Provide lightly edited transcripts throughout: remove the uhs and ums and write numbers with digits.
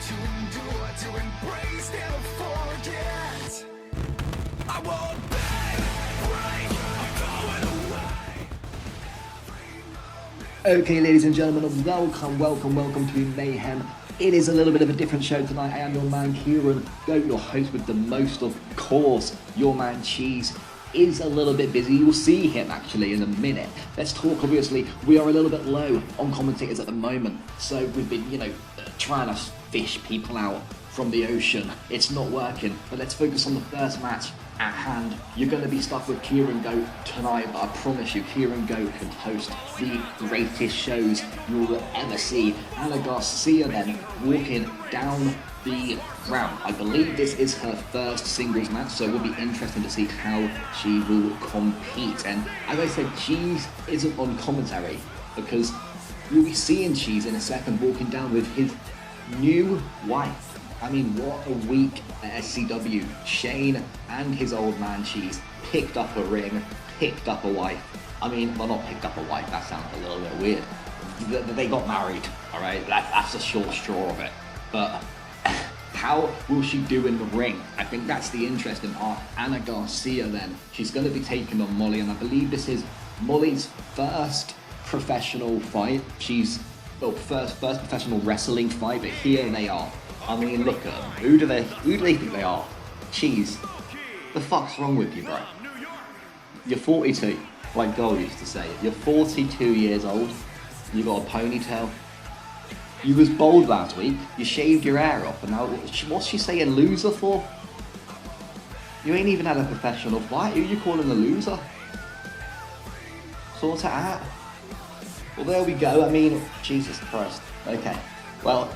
to endure, to embrace, never forget. I won't beg, break, I'm going away. Okay, ladies and gentlemen, welcome to Mayhem. It is a little bit of a different show tonight. I am your man Kieran, your host with the most, of course. Your man Cheese is a little bit busy. You'll see him actually in a minute. Let's talk. Obviously, we are a little bit low on commentators at the moment, so we've been, trying to fish people out from the ocean. It's not working, but let's focus on the first match at hand. You're going to be stuck with Kieran Go tonight, but I promise you, Kieran Go can host the greatest shows you'll ever see. Ana Garcia then walking down the ground. I believe this is her first singles match, so it will be interesting to see how she will compete. And as I said, Cheese isn't on commentary because you'll be seeing Cheese in a second walking down with his new wife. I mean, what a week at SCW. Shane and his old man Cheese picked up a ring, picked up a wife. I mean, well, not picked up a wife, that sounds a little bit weird. They got married, all right? That's the short straw of it. But how will she do in the ring? I think that's the interesting part. Ana Garcia then, she's going to be taking on Molly, and I believe this is Molly's first professional fight. First professional wrestling fight, but here they are. I mean, look at them. Who do they think they are? Cheese. The fuck's wrong with you, bro? You're 42, like Gold used to say. You're 42 years old. You got a ponytail. You was bold last week. You shaved your hair off, and now what's she saying loser for? You ain't even had a professional fight. Who you calling a loser? Sort it out. Well, there we go. I mean, Jesus Christ. Okay. Well.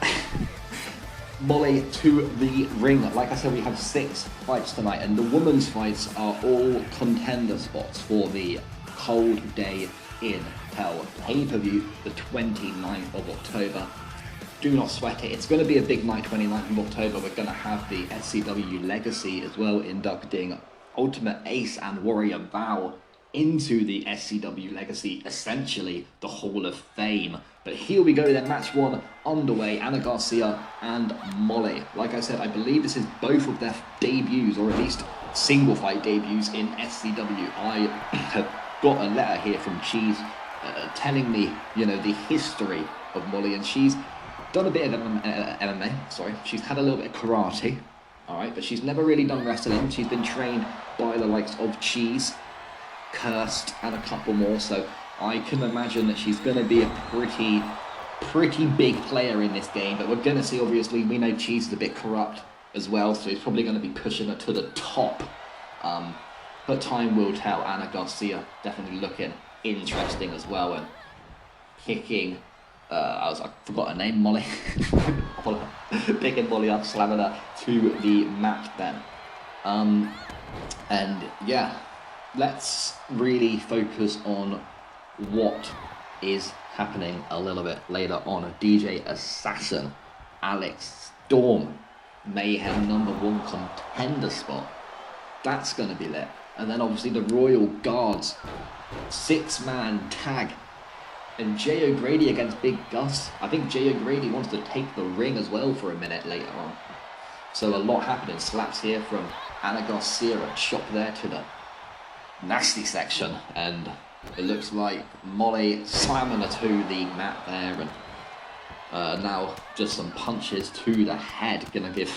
Molly to the ring. Like I said, we have 6 fights tonight, and the women's fights are all contender spots for the Cold Day in Hell pay-per-view, the 29th of October. Do not sweat it. It's going to be a big night, 29th of October. We're going to have the SCW Legacy as well, inducting Ultimate Ace and Warrior Vow into the SCW Legacy, essentially the Hall of Fame. But here we go then, match 1 underway, Ana Garcia and Molly. Like I said, I believe this is both of their debuts, or at least single fight debuts in SCW. I have got a letter here from Cheese telling me, the history of Molly, and she's done a bit of MMA, she's had a little bit of karate, alright, but she's never really done wrestling. She's been trained by the likes of Cheese, Cursed, and a couple more, so I can imagine that she's going to be a pretty big player in this game. But we're going to see, obviously, we know Cheese is a bit corrupt as well, so he's probably going to be pushing her to the top. But time will tell. Ana Garcia definitely looking interesting as well, and kicking, I forgot her name, Molly. Picking Molly up, slamming her to the mat then. And yeah, let's really focus on what is happening a little bit later on. DJ Assassin, Alex Storm, Mayhem #1 contender spot. That's going to be lit. And then obviously the Royal Guards, 6-man tag. And Jay O'Grady against Big Gus. I think Jay O'Grady wants to take the ring as well for a minute later on. So a lot happening. Slaps here from Ana Garcia, a chop there to the nasty section. And it looks like Molly slamming her to the mat there. And now just some punches to the head. Gonna give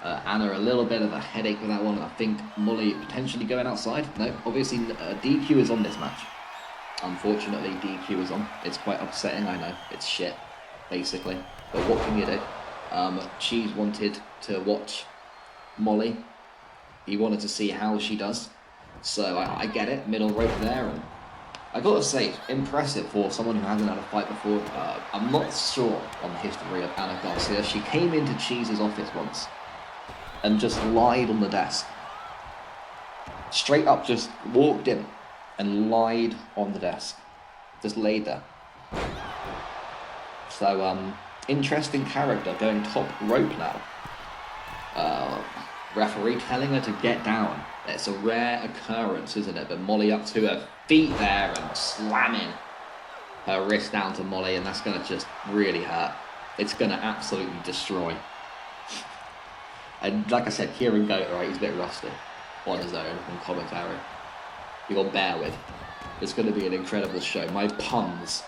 Anna a little bit of a headache with that one. I think Molly potentially going outside. No, obviously DQ is on this match. Unfortunately, DQ is on. It's quite upsetting, I know. It's shit, basically. But what can you do? Cheese wanted to watch Molly. He wanted to see how she does. So I get it. Middle rope there. And I gotta say, impressive for someone who hasn't had a fight before. I'm not sure on the history of Ana Garcia. She came into Cheese's office once and just lied on the desk. Straight up just walked in and lied on the desk. Just laid there. So, interesting character, going top rope now. Referee telling her to get down. It's a rare occurrence, isn't it? But Molly up to her feet there and slamming her wrist down to Molly, and that's going to just really hurt. It's going to absolutely destroy. And like I said, Kieran Goat, right, he's a bit rusty on his own on commentary. You got to bear with. It's going to be an incredible show. My puns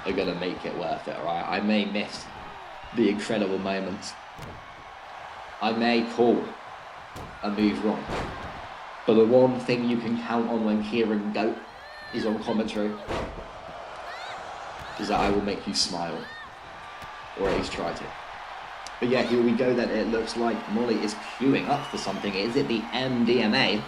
are going to make it worth it, alright? I may miss the incredible moments. I may call a move wrong. But the one thing you can count on when Kieran Goat is on commentary is that I will make you smile. Or at least try to. But yeah, here we go then. It looks like Molly is queuing up for something. Is it the MDMA?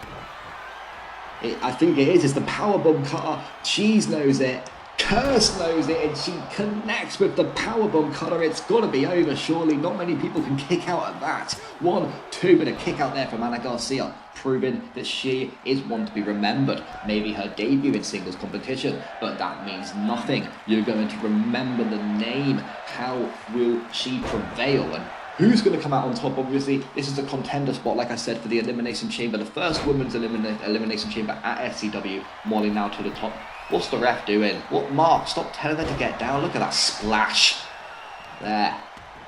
I think it is. It's the powerbomb cutter. Cheese knows it. Curse knows it. And she connects with the powerbomb cutter. It's got to be over, surely. Not many people can kick out at that. 1, 2, but a kick out there from Ana Garcia, proving that she is one to be remembered. Maybe her debut in singles competition, but that means nothing. You're going to remember the name. How will she prevail? And who's going to come out on top? Obviously, this is a contender spot, like I said, for the Elimination Chamber. The first women's Elimination Chamber at SCW. Molly now to the top. What's the ref doing? What, Mark? Stop telling her to get down. Look at that splash. There.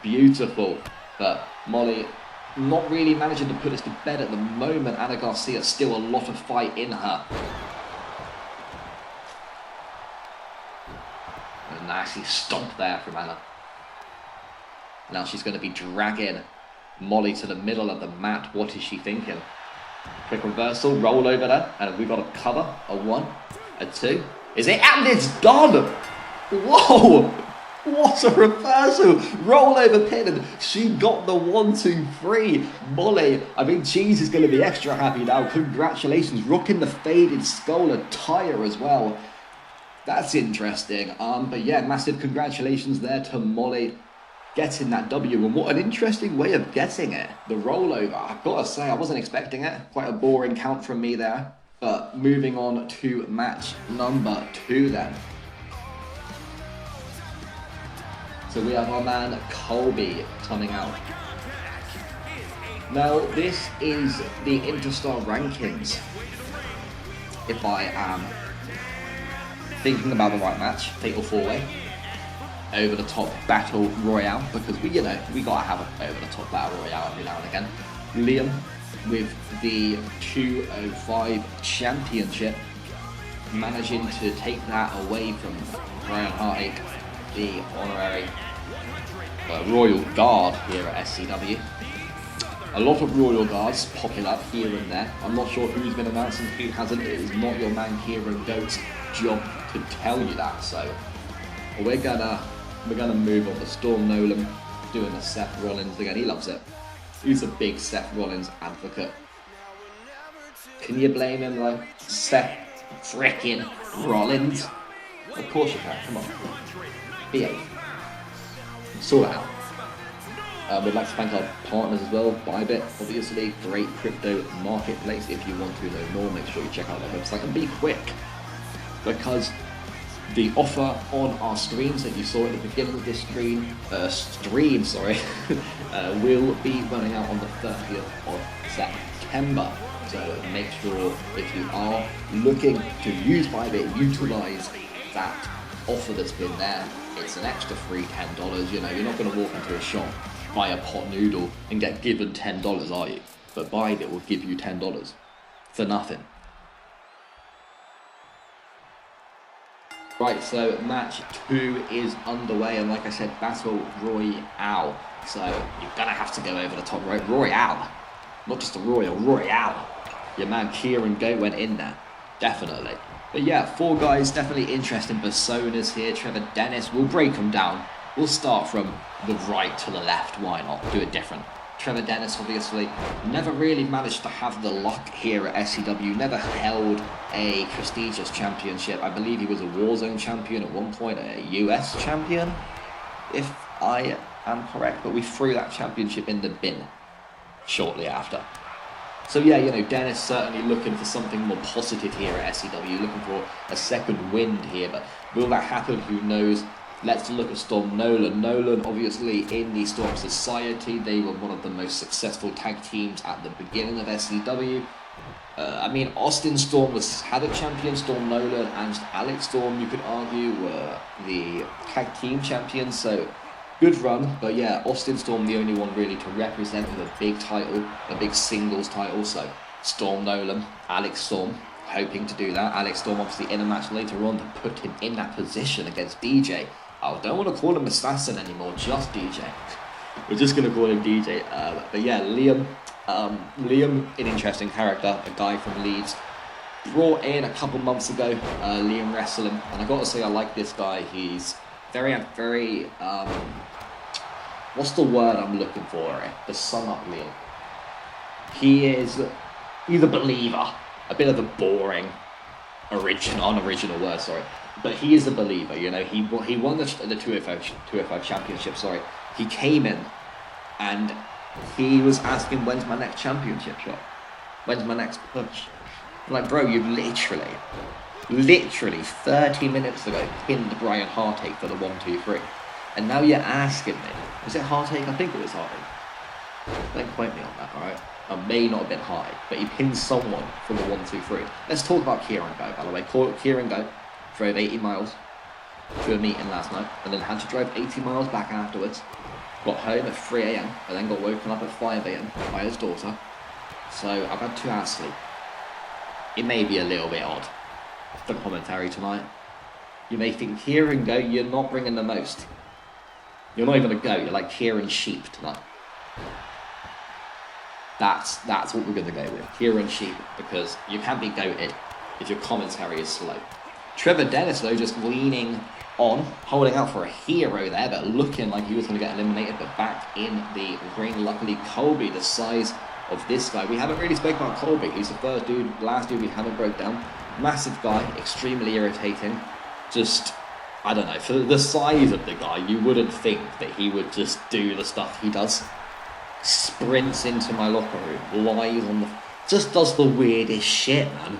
Beautiful. But Molly not really managing to put this to bed at the moment. Ana Garcia, still a lot of fight in her. A nasty stomp there from Ana. Now she's going to be dragging Molly to the middle of the mat. What is she thinking? Quick reversal, roll over there, and we've got a cover, a 1, a 2. Is it? And it's done! Whoa! What a reversal! Roll over pin, and she got the 1, 2, 3. Molly, I mean, Cheese is going to be extra happy now. Congratulations, rocking the faded skull attire as well. That's interesting. But yeah, massive congratulations there to Molly. Getting that W, and what an interesting way of getting it. The rollover, I've got to say, I wasn't expecting it. Quite a boring count from me there. But moving on to match number 2 then. So we have our man Colby coming out. Now this is the Interstar rankings. If I am thinking about the right match, fatal 4-way. Over the top battle royale, because we gotta have an over the top battle royale every now and again. Liam with the 205 championship, managing to take that away from Brian Hartig, the honorary Royal Guard here at SCW. A lot of Royal Guards popping up here and there. I'm not sure who's been announced and who hasn't. It is not your man Kieran Goat's job to tell you that. So we're gonna move on to Storm Nolan, doing the Seth Rollins again. He loves it. He's a big Seth Rollins advocate. Can you blame him though? Seth frickin' Rollins. Of course you can. Come on. Behave. Sort it out. We'd like to thank our partners as well. Bybit, obviously, great crypto marketplace. If you want to know more, make sure you check out their website and be quick, because the offer on our streams that you saw at the beginning of this stream, will be running out on the 30th of September. So make sure, if you are looking to use Bybit, utilize that offer that's been there. It's an extra free $10. You know, you're not going to walk into a shop, buy a pot noodle and get given $10, are you? But Bybit will give you $10 for nothing. Right, so match 2 is underway, and like I said, battle royale. So you're gonna have to go over the top, right? Royale, not just a royale. Your man Kieran Goat went in there, definitely. But yeah, 4 guys, definitely interesting personas here. Trevor Dennis, we'll break them down. We'll start from the right to the left. Why not? Do it different. Trevor Dennis, obviously, never really managed to have the luck here at SCW, never held a prestigious championship. I believe he was a Warzone champion at one point, a US champion, if I am correct, but we threw that championship in the bin shortly after. So yeah, you know, Dennis certainly looking for something more positive here at SCW, looking for a second wind here, but will that happen? Who knows? Let's look at Storm Nolan. Nolan, obviously, in the Storm Society, they were one of the most successful tag teams at the beginning of SCW. I mean, Austin Storm had a champion. Storm Nolan and Alex Storm, you could argue, were the tag team champions. So Good run, but yeah, Austin Storm the only one really to represent with a big title, a big singles title. So Storm Nolan, Alex Storm, hoping to do that. Alex Storm obviously in a match later on to put him in that position against DJ. I don't want to call him Assassin anymore, just DJ. We're just going to call him DJ. But yeah, Liam, an interesting character, a guy from Leeds. Brought in a couple months ago, Liam Wrestling, and I got to say I like this guy. He's very, what's the word I'm looking for here to sum up Liam? He's a believer, a bit of a boring, unoriginal word, sorry. But he is a believer, you know. He won the 205 championship, sorry. He came in and he was asking, when's my next championship shot? When's my next push? Like, bro, you've literally 30 minutes ago pinned Brian Heartache for the 1-2-3. And now you're asking me, was it Heartache? I think it was Heartache. Don't quote me on that, alright? I may not have been Heartache, but he pinned someone for the 1-2-3. Let's talk about Kieran Go, by the way. Kieran Go drove 80 miles to a meeting last night, and then had to drive 80 miles back afterwards. Got home at 3 a.m, and then got woken up at 5 a.m. by his daughter. So I've had 2 hours sleep. It may be a little bit odd, the commentary tonight. You may think, Kieran Go, you're not bringing the most. You're not even a go, you're like Kieran Sheep tonight. That's what we're going to go with, Kieran Sheep, because you can't be goated if your commentary is slow. Trevor Dennis, though, just leaning on, holding out for a hero there, but looking like he was going to get eliminated, but back in the ring. Luckily, Colby, the size of this guy. We haven't really spoken about Colby. He's the last dude we haven't broke down. Massive guy, extremely irritating. Just, I don't know, for the size of the guy, you wouldn't think that he would just do the stuff he does. Sprints into my locker room, lies on the... just does the weirdest shit, man.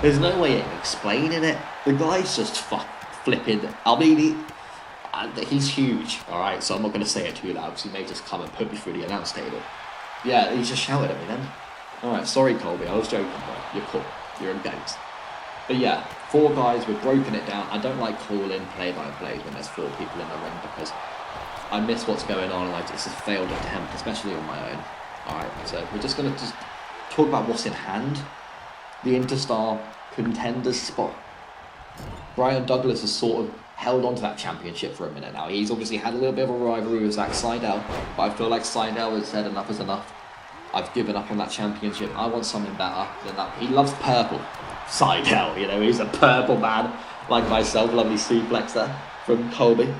There's no way of explaining it. The guy's just flipping. I mean, he's huge, alright? So I'm not going to say it too loud, because he may just come and put me through the announce table. Yeah, he just shouted at me then. Alright, sorry Colby, I was joking, bro. You're cool. You're a goat. But yeah, 4 guys, we've broken it down. I don't like calling play-by-plays when there's 4 people in the ring, because I miss what's going on, and it's a failed attempt, especially on my own. Alright, so we're just going to talk about what's in hand. The Interstar Contenders spot. Brian Douglas has sort of held on to that championship for a minute now. He's obviously had a little bit of a rivalry with Zack Seidel, but I feel like Seidel has said enough is enough. I've given up on that championship. I want something better than that. He loves purple. Seidel, you know, he's a purple man like myself. Lovely suplex there from Colby.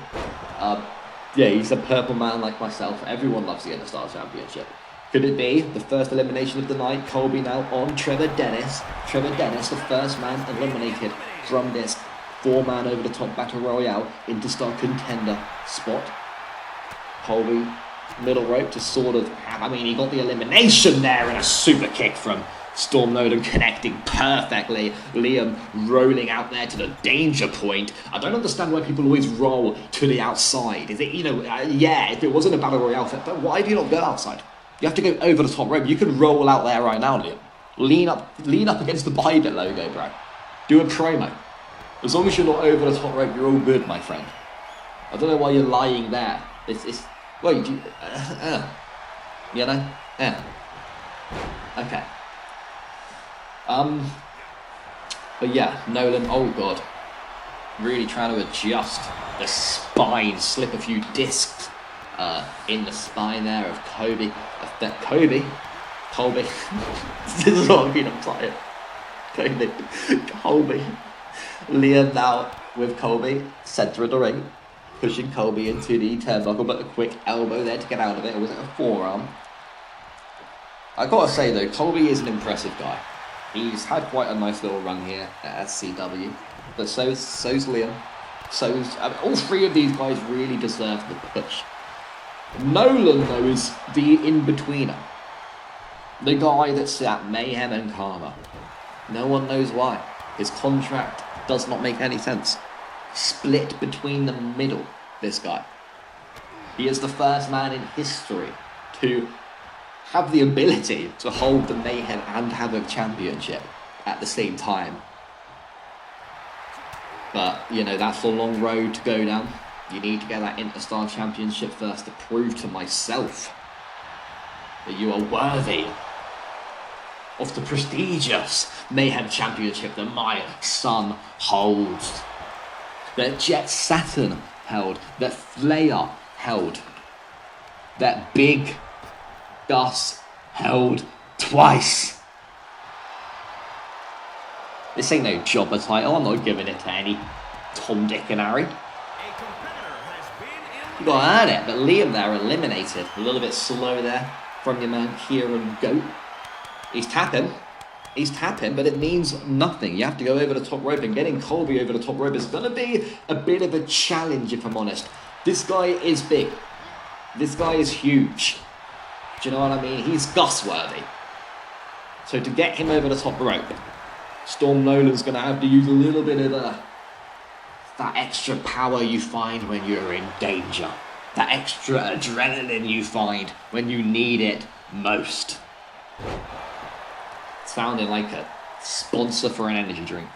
Yeah, he's a purple man like myself. Everyone loves the Interstar Championship. Could it be the first elimination of the night? Colby now on Trevor Dennis. Trevor Dennis, the first man eliminated from this 4-man over the top battle royale Interstar Contender spot. Colby, middle rope to sort of have, I mean, he got the elimination there and a super kick from Storm Nolan connecting perfectly. Liam rolling out there to the danger point. I don't understand why people always roll to the outside. Is it, you know, yeah, if it wasn't a battle royale fit, but why do you not go outside? You have to go over the top rope. You can roll out there right now, Liam. Lean up against the Bybit logo, bro. Do a promo. As long as you're not over the top rope, you're all good, my friend. I don't know why you're lying there. It's well, you do, you know, okay. But yeah, Nolan, oh god, really trying to adjust the spine, slip a few discs in the spine there of Colby. This is what I mean, I'm tired. Colby. Liam now with Colby, centre of the ring, pushing Colby into the turnbuckle, but a quick elbow there to get out of it, or was it a forearm? I gotta say though, Colby is an impressive guy. He's had quite a nice little run here at SCW, but so's Liam. All 3 of these guys really deserve the push. Nolan though is the in-betweener. The guy that's at Mayhem and Karma. No one knows why. His contract does not make any sense. Split between the middle, this guy. He is the first man in history to have the ability to hold the Mayhem and have a championship at the same time. But, you know, that's a long road to go down. You need to get that Interstar Championship first to prove to myself that you are worthy of the prestigious Mayhem Championship that my son holds, that Jet Saturn held, that Flair held, that Big Gus held twice. This ain't no jobber title. I'm not giving it to any Tom, Dick and Harry. You got to earn it, but Liam there eliminated. A little bit slow there from your man Kieran Goat. He's tapping, but it means nothing. You have to go over the top rope, and getting Colby over the top rope is going to be a bit of a challenge, if I'm honest. This guy is big. This guy is huge. Do you know what I mean? He's Gus-worthy. So to get him over the top rope, Storm Nolan's going to have to use a little bit of that extra power you find when you're in danger. That extra adrenaline you find when you need it most. Sounding like a sponsor for an energy drink.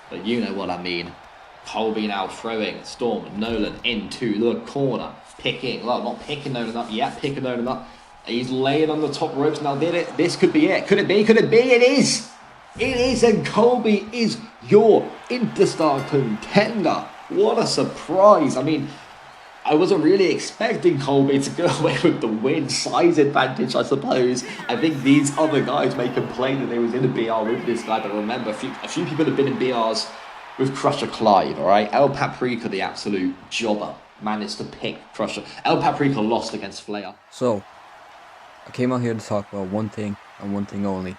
But you know what I mean. Colby now throwing Storm Nolan into the corner. Not picking Nolan up yet, picking Nolan up. He's laying on the top ropes now. This could be it. Could it be? Could it be? It is. It is, and Colby is your Interstar contender. What a surprise. I mean, I wasn't really expecting Colby to go away with the win. Size advantage, I suppose. I think these other guys may complain that they was in a BR with this guy, but remember, a few people have been in BRs with Crusher Clive, alright? El Paprika, the absolute jobber, managed to pick Crusher. El Paprika lost against Flair. So, I came out here to talk about one thing and one thing only.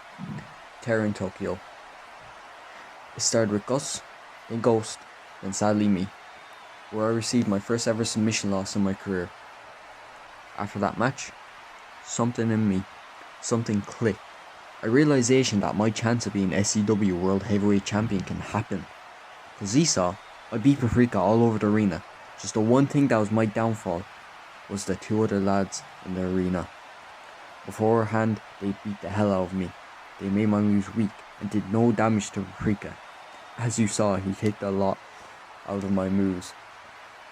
Terror in Tokyo. It started with Gus, then Ghost, then sadly me, where I received my first ever submission loss in my career. After that match, something in me, something clicked. A realization that my chance of being SCW World Heavyweight Champion can happen. Cause he saw, I beat Paprika all over the arena. Just the one thing that was my downfall was the two other lads in the arena. Beforehand, they beat the hell out of me. They made my moves weak and did no damage to Paprika. As you saw, he kicked a lot out of my moves.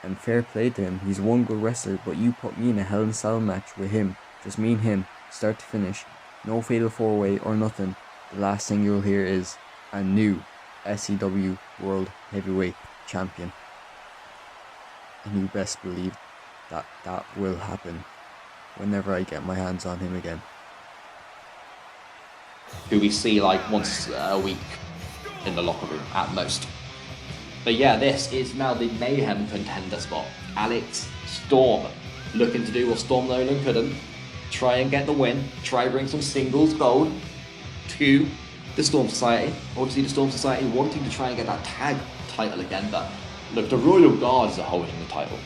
And fair play to him, he's one good wrestler, but you put me in a Hell in a Cell match with him, just me and him, start to finish, no fatal 4-way or nothing. The last thing you'll hear is a new SCW World Heavyweight Champion. And you best believe that that will happen whenever I get my hands on him again. Who we see like once a week in the locker room at most. But yeah, this is now the Mayhem contender spot. Alex Storm looking to do what Storm Nolan couldn't. Try and get the win. Try and bring some singles gold to the Storm Society. Obviously the Storm Society wanting to try and get that tag title again, but look, the Royal Guards are holding the title.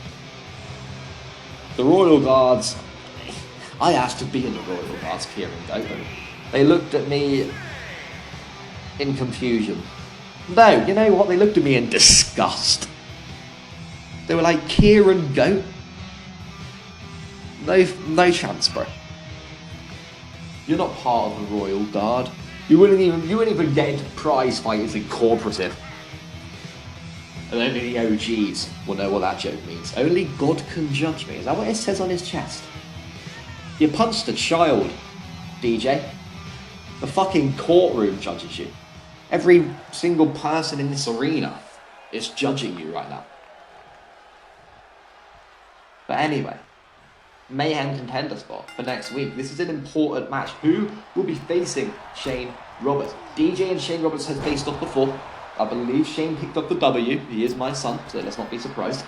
The Royal Guards, I asked to be in the Royal Guards, Kieran Goat. They looked at me in confusion. No, you know what? They looked at me in disgust. They were like, Kieran Goat? No chance, bro. You're not part of the Royal Guard. You wouldn't even get into prize fighters incorporative. And only the OGs will know what that joke means. Only God can judge me. Is that what it says on his chest? You punched a child, DJ. The fucking courtroom judges you. Every single person in this arena is judging you right now. But anyway, Mayhem contender spot for next week. This is an important match. Who will be facing Shane Roberts? DJ and Shane Roberts has faced off before. I believe Shane picked up the W. He is my son, so let's not be surprised.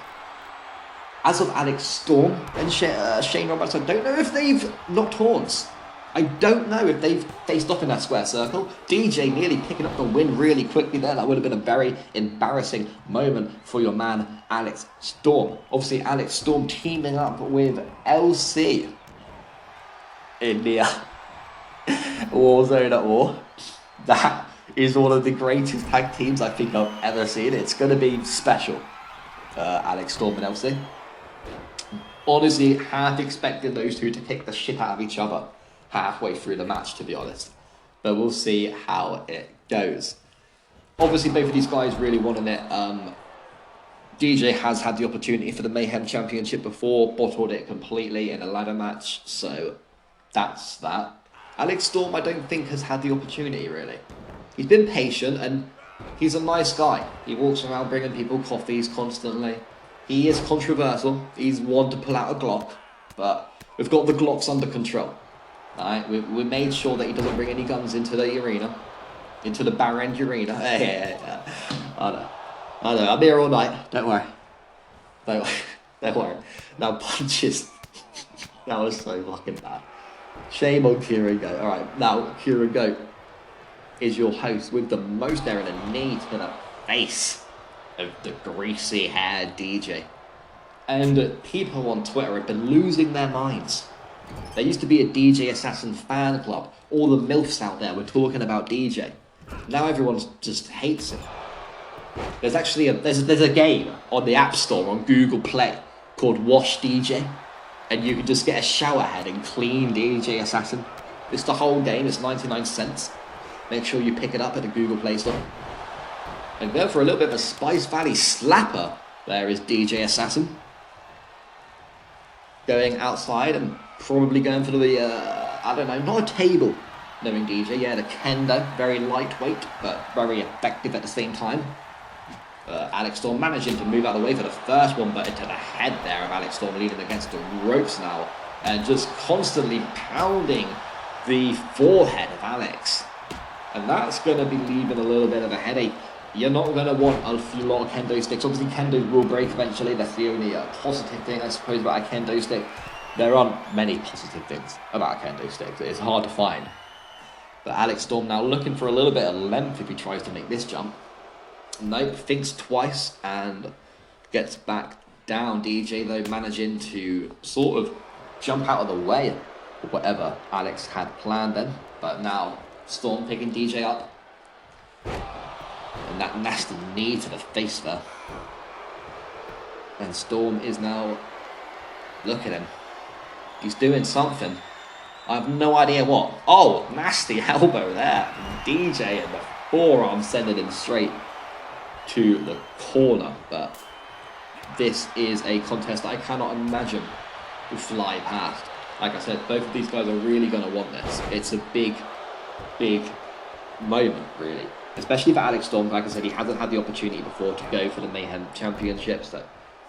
As of Alex Storm and Shane Roberts, I don't know if they've knocked horns. I don't know if they've faced off in that square circle. DJ nearly picking up the win really quickly there. That would have been a very embarrassing moment for your man, Alex Storm. Obviously, Alex Storm teaming up with LC in the Warzone at War. That is one of the greatest tag teams I think I've ever seen. It's going to be special. Alex Storm and LC. Honestly, half expecting those two to kick the shit out of each other halfway through the match, to be honest. But we'll see how it goes. Obviously, both of these guys really wanting it DJ has had the opportunity for the Mayhem Championship before, bottled it completely in a ladder match, so that's that. Alex Storm, I don't think, has had the opportunity, really. He's been patient, and he's a nice guy. He walks around bringing people coffees constantly. He is controversial. He's one to pull out a Glock, but we've got the Glocks under control. Alright, we made sure that he doesn't bring any guns into the arena, into the Barrend arena. Yeah. I know, I'm here all night. Don't worry. Don't worry. Now punches. That was so fucking bad. Shame on Kieran Goat. Alright, now Kieran Goat is your host with the most there and a knee to the face of the greasy haired DJ. And people on Twitter have been losing their minds. There used to be a DJ Assassin fan club. All the MILFs out there were talking about DJ. Now everyone just hates him. There's actually there's a game on the App Store on Google Play called Wash DJ, and you can just get a shower head and clean DJ Assassin. It's the whole game. It's 99 cents. Make sure you pick it up at the Google Play Store. And going for a little bit of a Spice Valley slapper. There is DJ Assassin. Going outside and probably going for the I don't know, not a table. Knowing DJ, yeah, the kendo, very lightweight but very effective at the same time. Alex Storm managing to move out of the way for the first one, but into the head there of Alex Storm, leading against the ropes now, and just constantly pounding the forehead of Alex. And that's going to be leaving a little bit of a headache. You're not going to want a lot of kendo sticks. Obviously, kendo will break eventually. That's the only positive thing, I suppose, about a kendo stick. There aren't many positive things about a kendo stick. It's hard to find. But Alex Storm now looking for a little bit of length if he tries to make this jump. Nope, thinks twice and gets back down. DJ, though, managing to sort of jump out of the way of whatever Alex had planned then. But now, Storm picking DJ up. And that nasty knee to the face there. And Storm is now... Look at him. He's doing something. I have no idea what. Oh, nasty elbow there. DJ and the forearm sending him straight to the corner. But this is a contest I cannot imagine will fly past. Like I said, both of these guys are really going to want this. It's a big moment, really. Especially for Alex Storm. Like I said, he hasn't had the opportunity before to go for the Mayhem Championships. So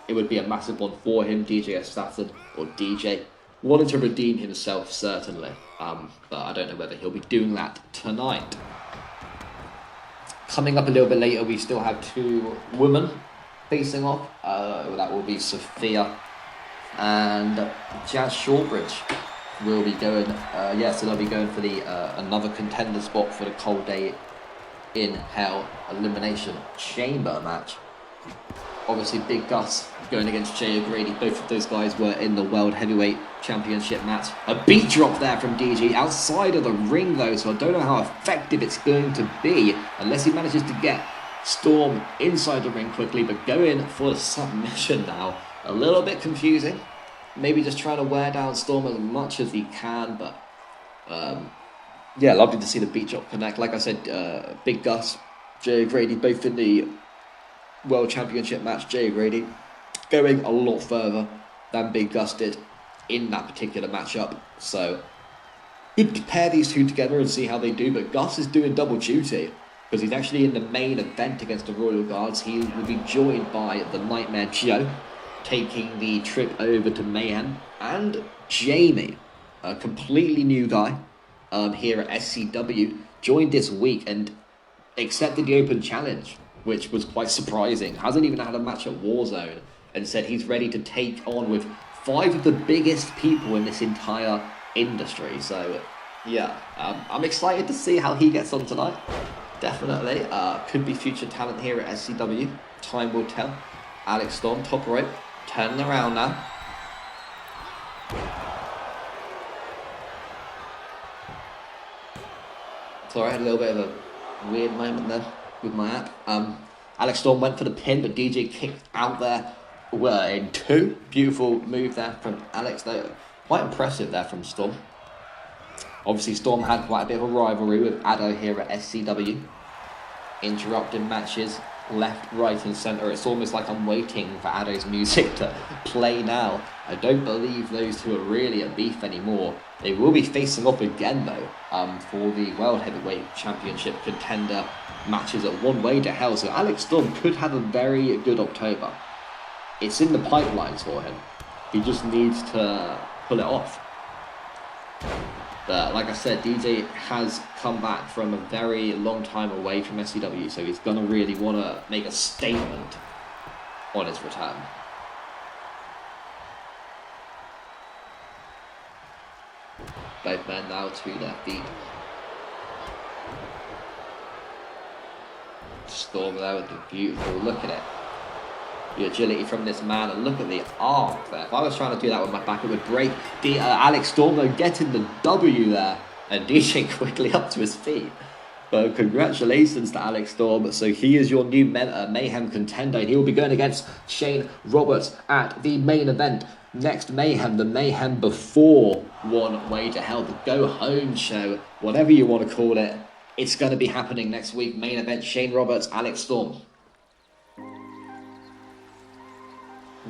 it would be a massive one for him. DJ Assassin, or DJ, wanted to redeem himself, certainly. But I don't know whether he'll be doing that tonight. Coming up a little bit later, we still have two women facing off. That will be Sophia and Jazz Shawbridge will be going, so they'll be going for the another contender spot for the Cold Day in Hell Elimination Chamber match. Obviously, Big Gus going against Jay O'Grady. Both of those guys were in the World Heavyweight Championship match. A beat drop there from DG outside of the ring, though, so I don't know how effective it's going to be unless he manages to get Storm inside the ring quickly, but going for the submission now. A little bit confusing. Maybe just trying to wear down Storm as much as he can, but yeah, lovely to see the beat drop connect. Like I said, Big Gus, Jay O'Grady, both in the World Championship match. Jay O'Grady going a lot further than Big Gus did in that particular matchup. So, good to pair these two together and see how they do. But Gus is doing double duty because he's actually in the main event against the Royal Guards. He will be joined by the Nightmare Joe, taking the trip over to Mayhem, and Jamie, a completely new guy here at SCW, joined this week and accepted the open challenge, which was quite surprising. Hasn't even had a match at Warzone, and said he's ready to take on with 5 of the biggest people in this entire industry. So yeah, I'm excited to see how he gets on tonight. Definitely could be future talent here at SCW. Time will tell. Alex Storm, top rope, turning around now. Sorry, I had a little bit of a weird moment there with my app. Alex Storm went for the pin, but DJ kicked out there in 2. Beautiful move there from Alex, though. Quite impressive there from Storm. Obviously, Storm had quite a bit of a rivalry with Addo here at SCW, interrupting matches left, right and centre. It's almost like I'm waiting for Ado's music to play now. I don't believe those two are really a beef anymore. They will be facing off again though, for the World Heavyweight Championship contender matches at One Way to Hell. So Alex Storm could have a very good October. It's in the pipelines for him. He just needs to pull it off. But like I said, DJ has come back from a very long time away from SCW, so he's going to really want to make a statement on his return. Both men now to their feet. Storm there with the beautiful look at it. The agility from this man, and look at the arc there. If I was trying to do that with my back, it would break. Alex Storm though getting the W there, and DJ quickly up to his feet. But congratulations to Alex Storm. So he is your new Mayhem contender. He will be going against Shane Roberts at the main event. Next Mayhem, the Mayhem before One Way to Hell, the go home show, whatever you want to call it. It's going to be happening next week. Main event, Shane Roberts, Alex Storm.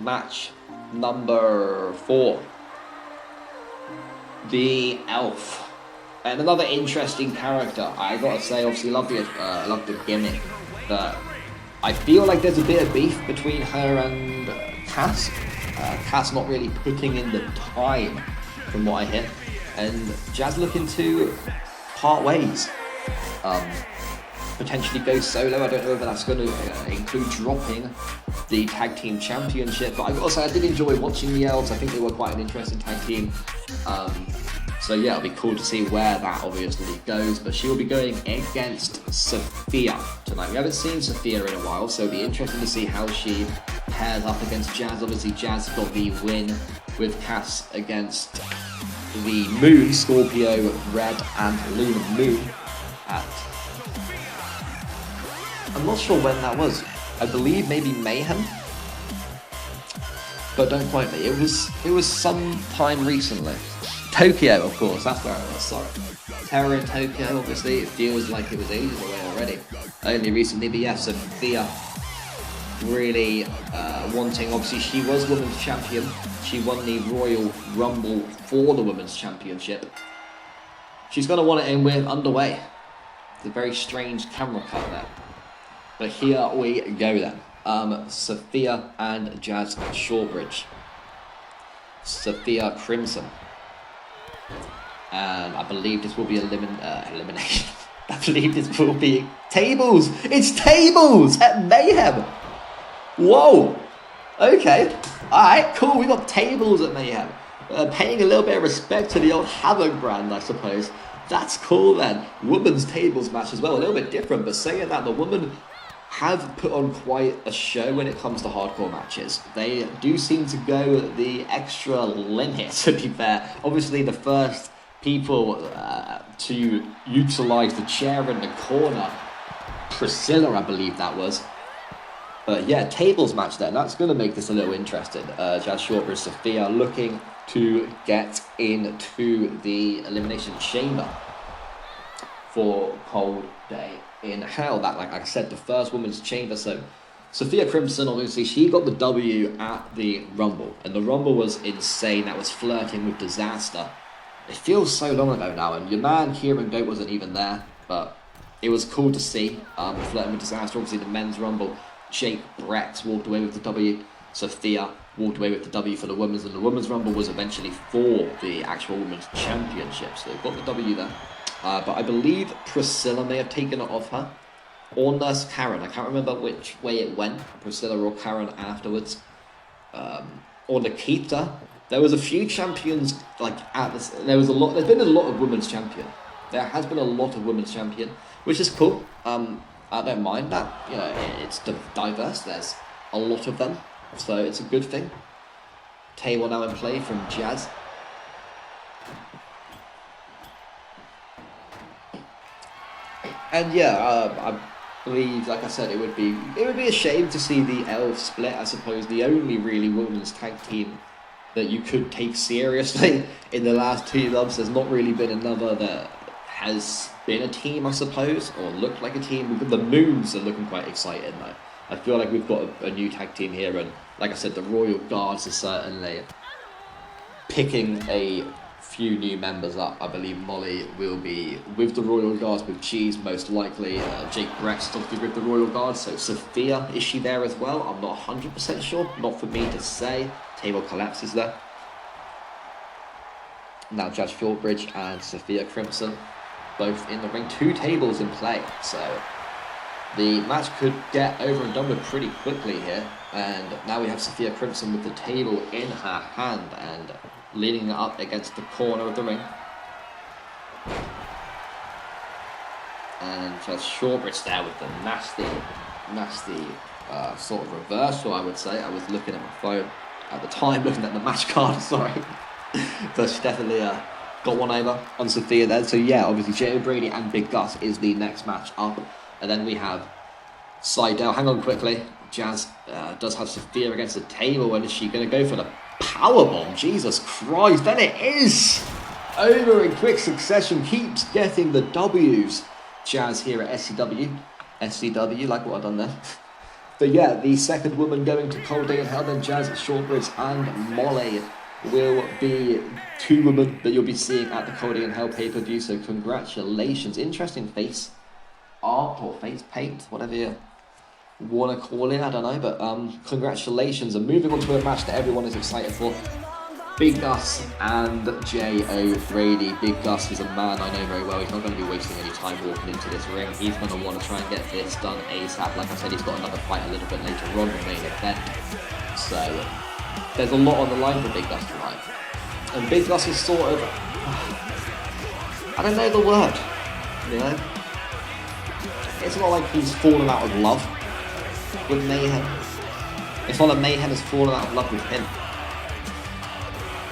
Match number 4. The Elf. And another interesting character. I gotta say, obviously, love the gimmick. But I feel like there's a bit of beef between her and Cass. Cass not really putting in the time, from what I hear. And Jazz looking to part ways. Potentially go solo. I don't know whether that's going to include dropping the tag team championship, but I gotta say I did enjoy watching the Elves. I think they were quite an interesting tag team. So yeah, it'll be cool to see where that obviously goes. But she will be going against Sophia tonight. We haven't seen Sophia in a while, so it'll be interesting to see how she pairs up against Jazz. Obviously, Jazz got the win with Cass against the Moon, Scorpio, Red, and Lunar Moon at. I'm not sure when that was. I believe maybe Mayhem, but don't quote me. It was some time recently. Tokyo, of course, that's where it was. Sorry, Terror in Tokyo. Obviously, it feels like it was ages away already. Only recently, but yeah, Sophia really wanting. Obviously, she was women's champion. She won the Royal Rumble for the women's championship. She's gonna want it in with Underway. It's a very strange camera cut there. But here we go then. Sophia and Jazz Shawbridge. Sophia Crimson. And I believe this will be elimination. I believe this will be tables. It's tables at Mayhem. Whoa. Okay. Alright, cool. We got tables at Mayhem. Paying a little bit of respect to the old Havoc brand, I suppose. That's cool then. Women's tables match as well. A little bit different, but saying that, the women have put on quite a show when it comes to hardcore matches. They do seem to go the extra limit, to be fair. Obviously, the first people to utilise the chair in the corner, Priscilla, I believe that was. But yeah, tables match there. That's going to make this a little interesting. Jazz Shawbridge, Sophia looking to get into the Elimination Chamber for Cold Day in Hell. That, like I said, the first women's chamber. So Sophia Crimson, obviously, she got the W at the Rumble, and the Rumble was insane. That was flirting with disaster. It feels so long ago now, and your man Kieran Goat wasn't even there, but it was cool to see. Flirting with disaster. Obviously, the men's Rumble, Jake Brex walked away with the W. Sophia walked away with the W for the women's, and the women's Rumble was eventually for the actual women's championship. So they've got the W there. But I believe Priscilla may have taken it off her, or Nurse Karen. I can't remember which way it went, Priscilla or Karen afterwards. Or Nikita. There was a few champions, like, at this. There's been a lot of women's champion. There has been a lot of women's champion, which is cool. I don't mind that. You know, it's diverse. There's a lot of them, so it's a good thing. Table now in play from Jazz. And yeah, I believe, like I said, it would be a shame to see the Elves split. I suppose the only really women's tag team that you could take seriously in the last 2 months. There's not really been another that has been a team, I suppose, or looked like a team. The Moons are looking quite exciting though. I feel like we've got a new tag team here, and like I said, the Royal Guards are certainly picking a few new members up. I believe Molly will be with the Royal Guards with Cheese, most likely. Jake Brett's obviously with the Royal Guards, so Sophia, is she there as well? I'm not 100% sure, not for me to say. Table collapses there. Now Judge Shortbridge and Sophia Crimson both in the ring, 2 tables in play, so the match could get over and done with pretty quickly here. And now we have Sophia Crimson with the table in her hand and leaning it up against the corner of the ring. And Judge Shortbridge there with the nasty sort of reversal, I would say. I was looking at my phone at the time, looking at the match card, sorry. But she definitely got one over on Sophia there. So yeah, obviously Jay O'Grady and Big Gus is the next match up. And then we have Seidel. Hang on quickly. Jazz does have Sophia against the table. And is she going to go for the powerbomb? Jesus Christ. Then it is! Over in quick succession. Keeps getting the W's. Jazz here at SCW. SCW, like what I've done there. But yeah, the second woman going to Cold Day in Hell, then Jazz, Shortbridge and Molly will be 2 women that you'll be seeing at the Cold Day in Hell pay-per-view. So congratulations. Interesting face art or face paint, whatever you want to call it, I don't know, but congratulations. And moving on to a match that everyone is excited for, Big Gus and Jay O'Grady. Big Gus is a man I know very well. He's not going to be wasting any time walking into this ring. He's going to want to try and get this done ASAP. Like I said, he's got another fight a little bit later on, the main event, so there's a lot on the line for Big Gus tonight. And Big Gus is sort of, I don't know the word, you know? It's not like he's fallen out of love with Mayhem. It's not like Mayhem has fallen out of love with him.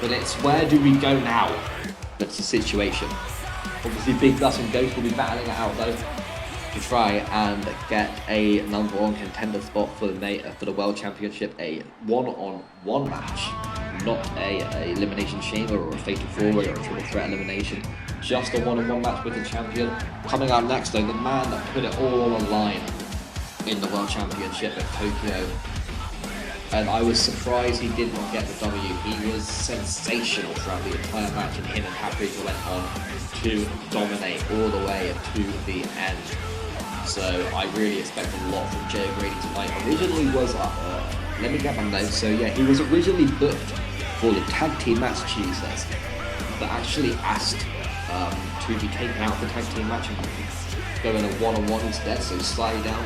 But it's where do we go now? That's the situation. Obviously Big Gus and Ghost will be battling it out though to try and get a #1 contender spot for the World Championship, a one-on-one match, not a elimination chamber or a fatal four-way or a triple threat elimination. Just a one-on-one match with the champion. Coming up next though, the man that put it all on the line in the World Championship at Tokyo. And I was surprised he did not get the W. He was sensational throughout the entire match, and him and Paprika went on to dominate all the way to the end. So I really expect a lot from Jay O'Grady tonight. Originally was, let me get my notes. So yeah, he was originally booked for the tag team match, she says, but actually asked to be taken out of the tag team match and go in a one-on-one instead. So Seidel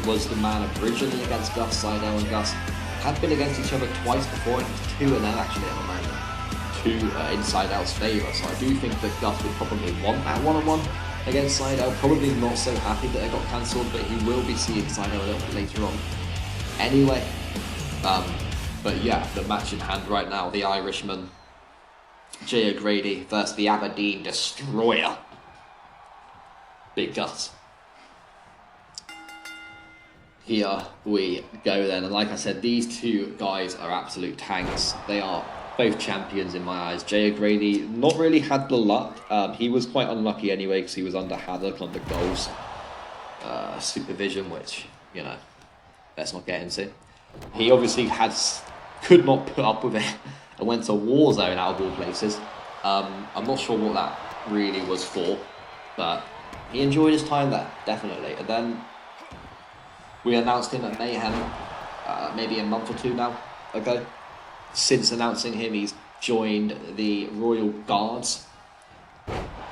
was the man originally against Gus. Seidel and Gus had been against each other twice before, and it was 2-0 actually at the moment, in Seidel's favour. So I do think that Gus would probably want that one-on-one against Seidel. Probably not so happy that it got cancelled, but he will be seeing Seidel a little bit later on anyway. But yeah, the match in hand right now, the Irishman, Jay O'Grady versus the Aberdeen Destroyer, Big Gus. Here we go then, and like I said, these 2 guys are absolute tanks. They are both champions in my eyes. Jay O'Grady not really had the luck. He was quite unlucky anyway because he was under Havoc, under Goals supervision, which, you know, let's not get into. He obviously could not put up with it and went to Warzone out of all places. I'm not sure what that really was for, but he enjoyed his time there, definitely. And then we announced him at Mayhem maybe a month or 2 now ago. Since announcing him, he's joined the Royal Guards.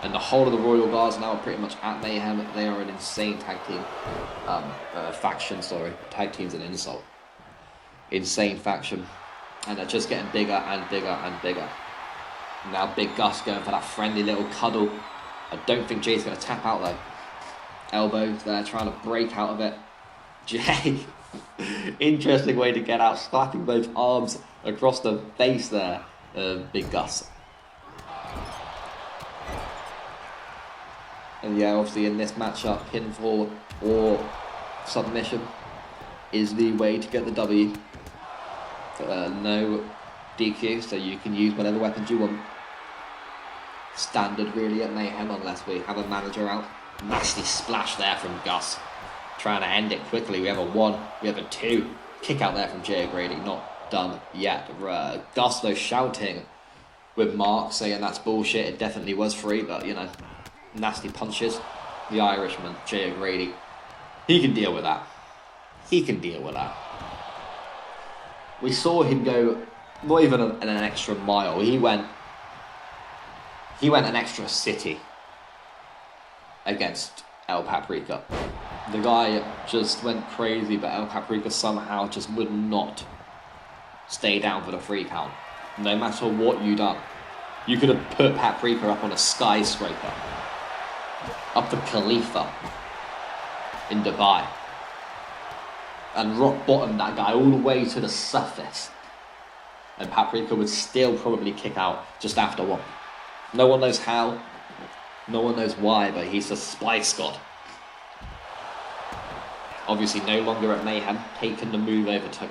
And the whole of the Royal Guards now are pretty much at Mayhem. They are an insane tag team. Faction, sorry. Tag team's an insult. Insane faction. And they're just getting bigger and bigger and bigger. Now Big Gus going for that friendly little cuddle. I don't think Jay's going to tap out though. Elbows there, trying to break out of it. Jay, interesting way to get out, slapping both arms across the face there, Big Gus. And yeah, obviously in this matchup, pinfall or submission is the way to get the W. No DQ, so you can use whatever weapons you want. Standard really at Mayhem, unless we have a manager out. Nasty splash there from Gus. trying to end it quickly. We have a 1, we have a 2. Kick out there from Jay O'Grady, not done yet. Gus though shouting with Mark, saying that's bullshit. It definitely was free, but you know, nasty punches. The Irishman, Jay O'Grady, he can deal with that. He can deal with that. We saw him go not even an extra mile. He went an extra city against El Paprika. The guy just went crazy, but El Paprika somehow just would not stay down for the 3 count. No matter what you done. You could have put Paprika up on a skyscraper. Up the Khalifa in Dubai. And rock bottom that guy all the way to the surface. And Paprika would still probably kick out just after 1. No one knows how. No one knows why, but he's a spice god. Obviously no longer at Mayhem, taking the move over to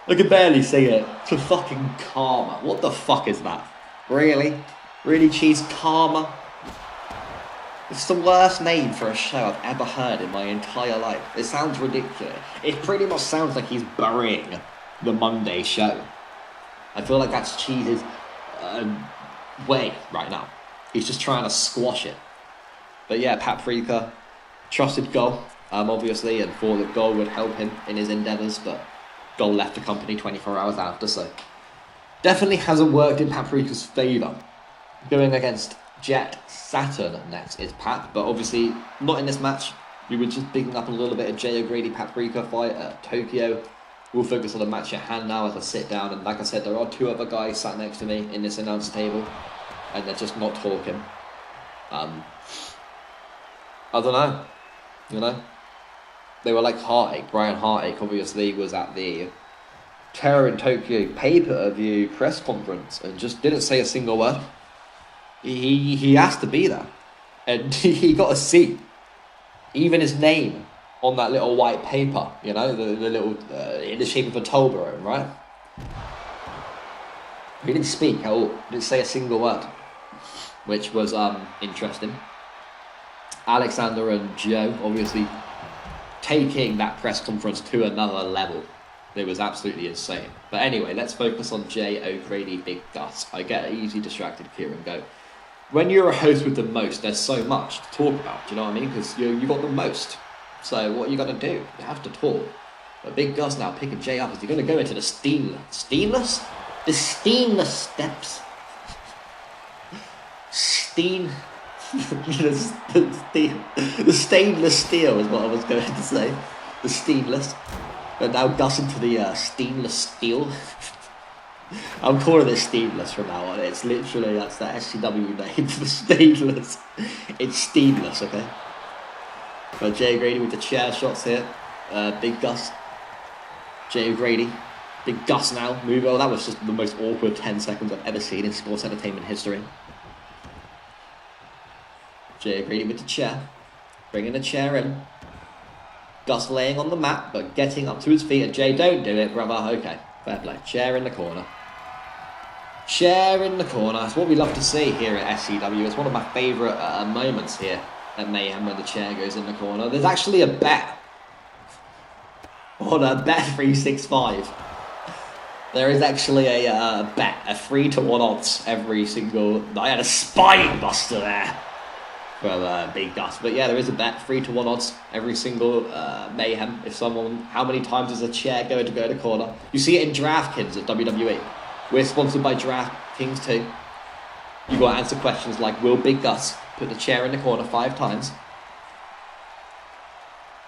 I can barely say it. To fucking Karma. What the fuck is that? Really? Really, Cheese? Karma? It's the worst name for a show I've ever heard in my entire life. It sounds ridiculous. It pretty much sounds like he's burying the Monday show. I feel like that's Cheese's way right now. He's just trying to squash it. But yeah, Paprika trusted Goal, obviously, and thought that Goal would help him in his endeavours, but Goal left the company 24 hours after, so definitely hasn't worked in Paprika's favour. Going against Jet Saturn next is Pap, but obviously not in this match. We were just picking up a little bit of Jay O'Grady Paprika fight at Tokyo. We'll focus on the match at hand now as I sit down, and like I said, there are 2 other guys sat next to me in this announce table, and they're just not talking. I don't know, you know? They were like Heartache. Brian Heartache obviously was at the Terror in Tokyo pay-per-view press conference and just didn't say a single word. He asked to be there, and he got a seat. Even his name on that little white paper, you know, the little, in the shape of a Toblerone, right? He didn't speak at all, didn't say a single word, which was interesting. Alexander and Joe obviously taking that press conference to another level. It was absolutely insane. But anyway, let's focus on Jay O'Grady, Big Gus. I get easily distracted here and go. When you're a host with the most, there's so much to talk about, do you know what I mean? Because you got the most. So what are you going to do? You have to talk. But Big Gus now picking Jay up. Is he going to go into the steamless? The steamless steps. The stainless steel is what I was going to say. The stainless. But now Gus into the stainless steel. I'm calling it stainless from now on. It's literally, that's the SCW name for stainless. It's stainless, okay? But Jay O'Grady with the chair shots here. Big Gus. Jay O'Grady. Big Gus now. Move. Oh, that was just the most awkward 10 seconds I've ever seen in sports entertainment history. Jay O'Grady with the chair. Bringing the chair in. Gus laying on the mat, but getting up to his feet. And Jay, don't do it, brother. Okay, fair play. Chair in the corner. Chair in the corner. That's what we love to see here at SCW. It's one of my favourite moments here at Mayhem when the chair goes in the corner. There's actually a bet on a Bet365. There is actually a bet, a 3-to-1 odds every single. I had a spine buster there from Big Gus, but yeah, there is a bet, 3-to-1 odds every single Mayhem. If someone, how many times does a chair go to the corner? You see it in DraftKings at WWE. We're sponsored by DraftKings too. You got to answer questions like, will Big Gus put the chair in the corner 5 times?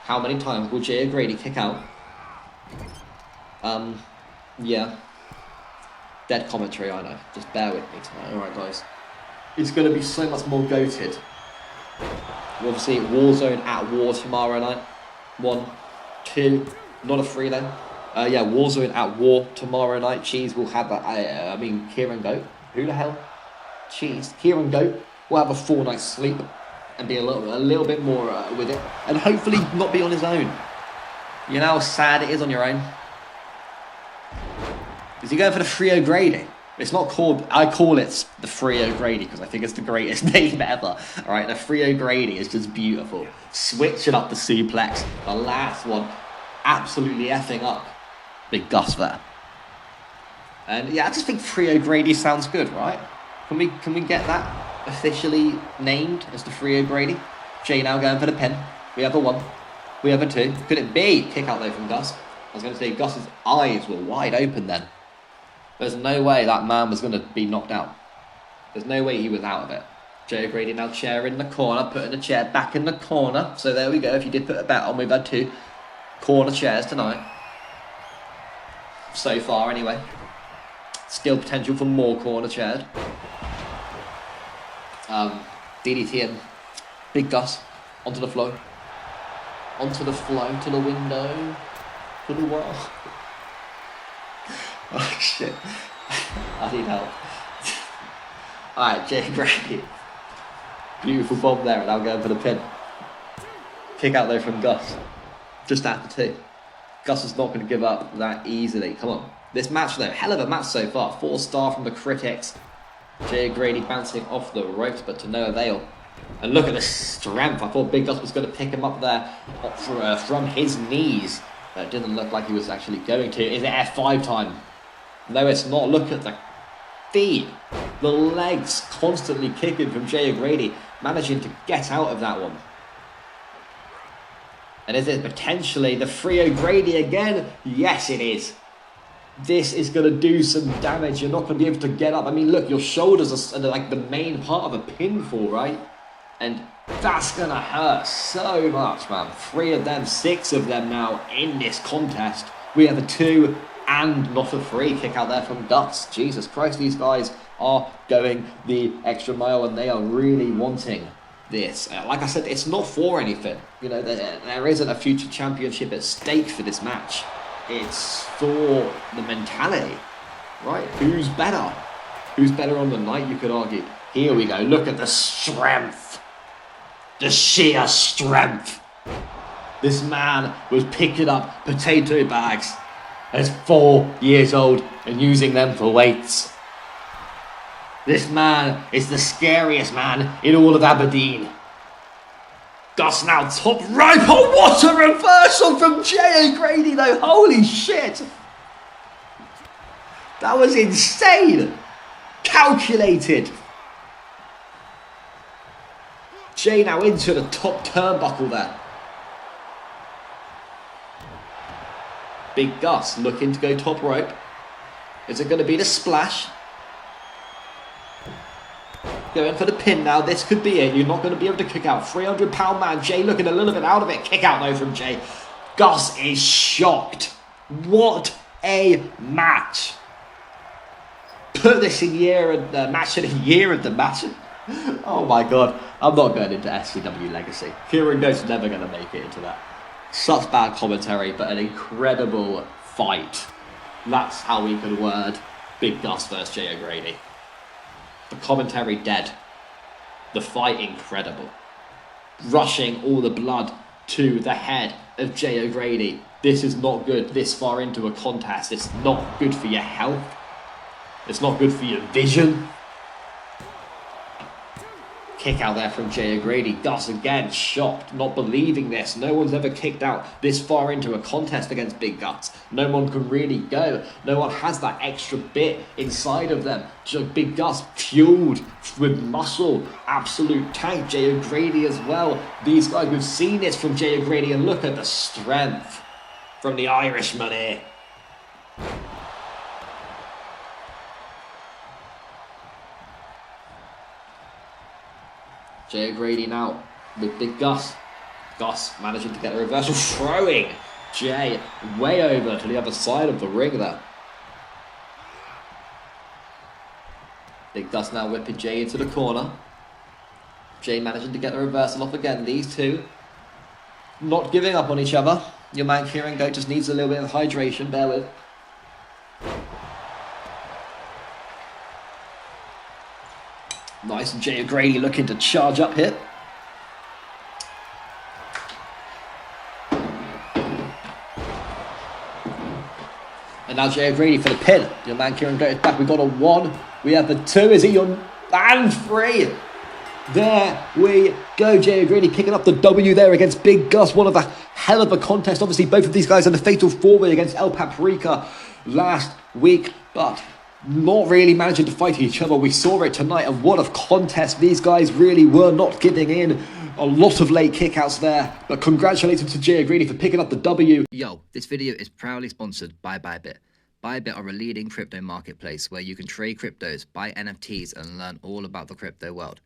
How many times will Jay O'Grady kick out? Yeah. Dead commentary, I know. Just bear with me tonight. Alright, guys. It's going to be so much more goated. Obviously, Warzone at War tomorrow night. 1, 2, not a 3 then. Yeah, Warzone at War tomorrow night. Cheese will have that. I mean, Kieran Goat. Who the hell? Cheese. Kieran Goat will have a full night's sleep and be a little bit more with it, and hopefully not be on his own. You know how sad it is on your own. Is he going for the 3 O'Grady? It's not called, I call it the Free O'Grady because I think it's the greatest name ever. Alright, the Free O'Grady is just beautiful. Switching up the suplex. The last one, absolutely effing up. Big Gus there. And yeah, I just think Free O'Grady sounds good, right? Can we get that officially named as the Free O'Grady? Jay now going for the pin. We have a 1. We have a 2. Could it be? Kick out though from Gus. I was going to say Gus's eyes were wide open then. There's no way that man was going to be knocked out. There's no way he was out of it. Jay O'Grady now chair in the corner, putting the chair back in the corner. So there we go. If you did put a bet on, we've had 2 corner chairs tonight. So far anyway. Still potential for more corner chairs. DDT and Big Gus onto the floor. Onto the flow, to the window, to the wall. Oh shit. I need help. Alright, Jay Grady. Beautiful bomb there, and now going for the pin. Kick out there from Gus. Just after 2. Gus is not going to give up that easily. Come on. This match though, hell of a match so far. 4-star from the critics. Jay Grady bouncing off the ropes, but to no avail. And look at the strength. I thought Big Gus was going to pick him up there from his knees. But it didn't look like he was actually going to. Is it F5 time? No, it's not. Look at the feet. The legs constantly kicking from Jay Grady. Managing to get out of that one. And is it potentially the Free O'Grady again? Yes, it is. This is going to do some damage. You're not going to be able to get up. I mean, look, your shoulders are like the main part of a pinfall, right? And that's going to hurt so much, man. 3 of them, 6 of them now in this contest. We have a 2 and not a 3 kick out there from Gus. Jesus Christ, these guys are going the extra mile and they are really wanting this. Like I said, it's not for anything. You know, there isn't a future championship at stake for this match. It's for the mentality, right? Who's better? Who's better on the night, you could argue. Here we go. Look at the strength. The sheer strength. This man was picking up potato bags as 4 years old and using them for weights. This man is the scariest man in all of Aberdeen. Gus now top rope. Oh, what a reversal from Jay Grady though. Holy shit. That was insane. Calculated. Jay now into the top turnbuckle there. Big Gus looking to go top rope. Is it going to be the splash? Going for the pin now. This could be it. You're not going to be able to kick out. 300-pound man. Jay looking a little bit out of it. Kick out though from Jay. Gus is shocked. What a match. Put this in year and match in a year of the match. Oh my god. I'm not going into SCW Legacy. Kieran Goat's never going to make it into that. Such bad commentary, but an incredible fight. That's how we could word Big Gus versus Jay O'Grady. The commentary dead. The fight incredible. Rushing all the blood to the head of Jay O'Grady. This is not good this far into a contest. It's not good for your health. It's not good for your vision. Kick out there from Jay O'Grady. Gus again shocked, not believing this. No one's ever kicked out this far into a contest against Big Gus. No one can really go. No one has that extra bit inside of them. Just Big Gus fueled with muscle. Absolute tank. Jay O'Grady as well. These guys, we've seen this from Jay O'Grady, and look at the strength from the Irishman here. Jay O'Grady now with Big Gus. Gus managing to get a reversal, throwing Jay way over to the other side of the ring there. Big Gus now whipping Jay into the corner. Jay managing to get the reversal off again. These two not giving up on each other. Your man Kieran Goat just needs a little bit of hydration, bear with. Nice, and Jay O'Grady looking to charge up here. And now Jay Grady for the pin. Your man Kieran goes back. We got a 1. We have a 2. Is it your and 3? There we go. Jay Grady picking up the W there against Big Gus. One of a hell of a contest. Obviously, both of these guys in the fatal 4-way against El Paprika last week, but not really managing to fight each other. We saw it tonight, and what a contest. These guys really were not giving in. A lot of late kickouts there, but congratulations to Jay Grady for picking up the W. Yo, this video is proudly sponsored by Bybit. Bybit are a leading crypto marketplace where you can trade cryptos, buy NFTs, and learn all about the crypto world.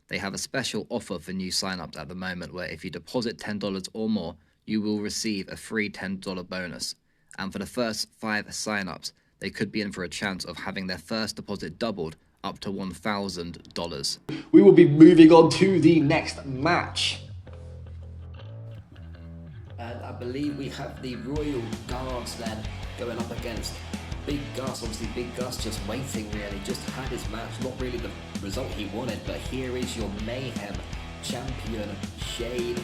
They have a special offer for new signups at the moment where if you deposit $10 or more, you will receive a free $10 bonus. And for the first 5 signups, they could be in for a chance of having their first deposit doubled up to $1,000. We will be moving on to the next match. And I believe we have the Royal Guards then going up against Big Gus. Obviously Big Gus just waiting really, just had his match, not really the result he wanted, but here is your Mayhem champion Shane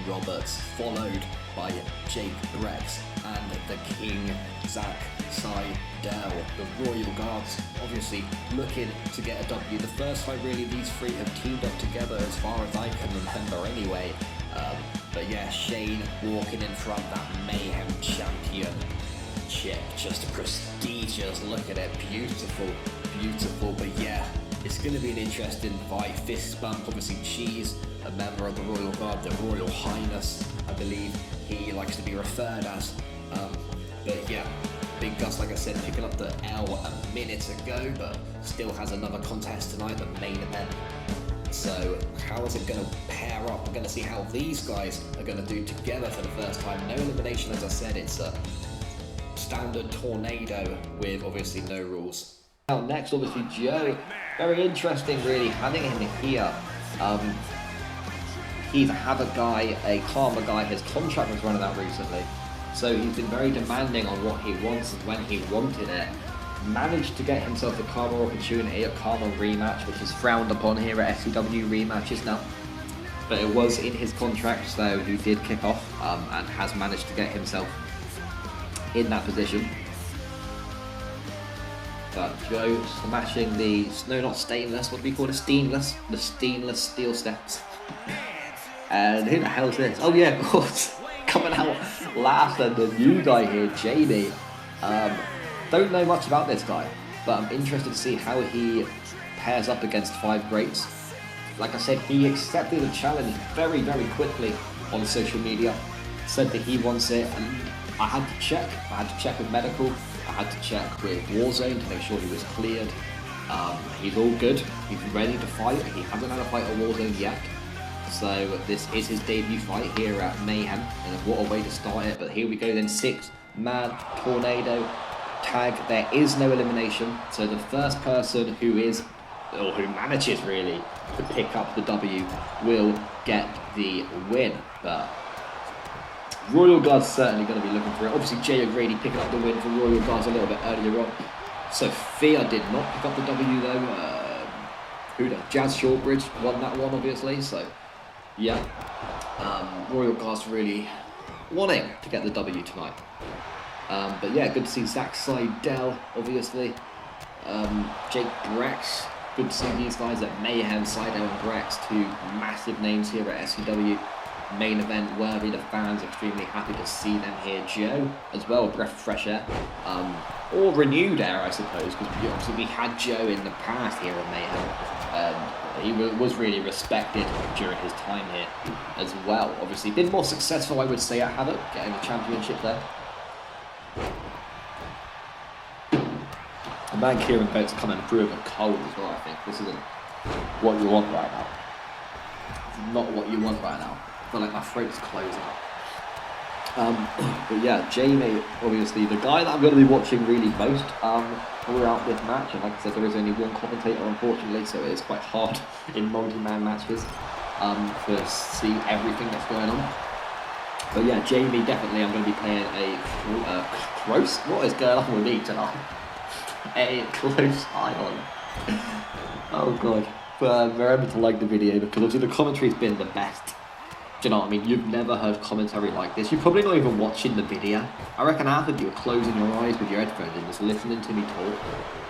Roberts, followed by Jake Rex and the King Zach Seidel. The Royal Guards obviously looking to get a W. The first time really these three have teamed up together as far as I can remember anyway. But yeah, Shane walking in front, that Mayhem champion chick, just prestigious. Look at it, beautiful, beautiful. But yeah, it's going to be an interesting fight. Fist bump, obviously Cheese, a member of the Royal Guard, the Royal Highness, I believe he likes to be referred as. But yeah, Big Gus, like I said, picking up the L a minute ago, but still has another contest tonight, the main event. So how is it going to pair up? We're going to see how these guys are going to do together for the first time. No elimination, as I said, it's a standard tornado with obviously no rules. Now next, obviously Joe, very interesting really having him here. He's a Havoc guy, a Karma guy. His contract was running out recently, so he's been very demanding on what he wants and when he wanted it. Managed to get himself a Karma opportunity, a Karma rematch, which is frowned upon here at SCW rematches now, but it was in his contract, so he did kick off and has managed to get himself in that position. But Joe smashing the, no, not stainless, what do we call it, stainless? The stainless steel steps. And who the hell is this? Oh yeah, of course, coming out last and the new guy here, Jamie. Don't know much about this guy, but I'm interested to see how he pairs up against 5 greats. Like I said, he accepted the challenge very, very quickly on social media. Said that he wants it, and I had to check. I had to check with medical. I had to check with Warzone to make sure he was cleared. He's all good. He's ready to fight. He hasn't had a fight at Warzone yet. So this is his debut fight here at Mayhem, and what a way to start it. But here we go then, 6-man tornado tag. There is no elimination, so the first person who is, or who manages really, to pick up the W will get the win. But Royal Guard's certainly going to be looking for it. Obviously Jay O'Grady picking up the win for Royal Guards a little bit earlier on. Sophia did not pick up the W though. Jazz Shortbridge won that one obviously, so yeah. Royal Guards really wanting to get the W tonight. But yeah, good to see Zach Seidel, obviously. Jake Brex, good to see these guys at Mayhem, Seidel and Brex, 2 massive names here at SCW. Main event worthy, the fans extremely happy to see them here. Joe, as well, a breath of fresh air. Or renewed air, I suppose, because obviously we had Joe in the past here at Mayhem. He was really respected during his time here as well. Obviously, been more successful, I would say, at Havoc, getting a championship there. And man Kieran Coates coming through with a cold as well, I think. This isn't what you want right now. It's not what you want right now. I feel like my throat's closing up. But yeah, Jamie, obviously, the guy that I'm going to be watching really most throughout this match. And like I said, there is only one commentator, unfortunately, so it is quite hard in multi-man matches to see everything that's going on. But yeah, Jamie, definitely I'm going to be playing a close... What is going on with me tonight? A close eye on. Oh god. But remember to like the video, because obviously the commentary's been the best. Do you know what I mean? You've never heard commentary like this. You're probably not even watching the video. I reckon half of you are closing your eyes with your headphones and just listening to me talk.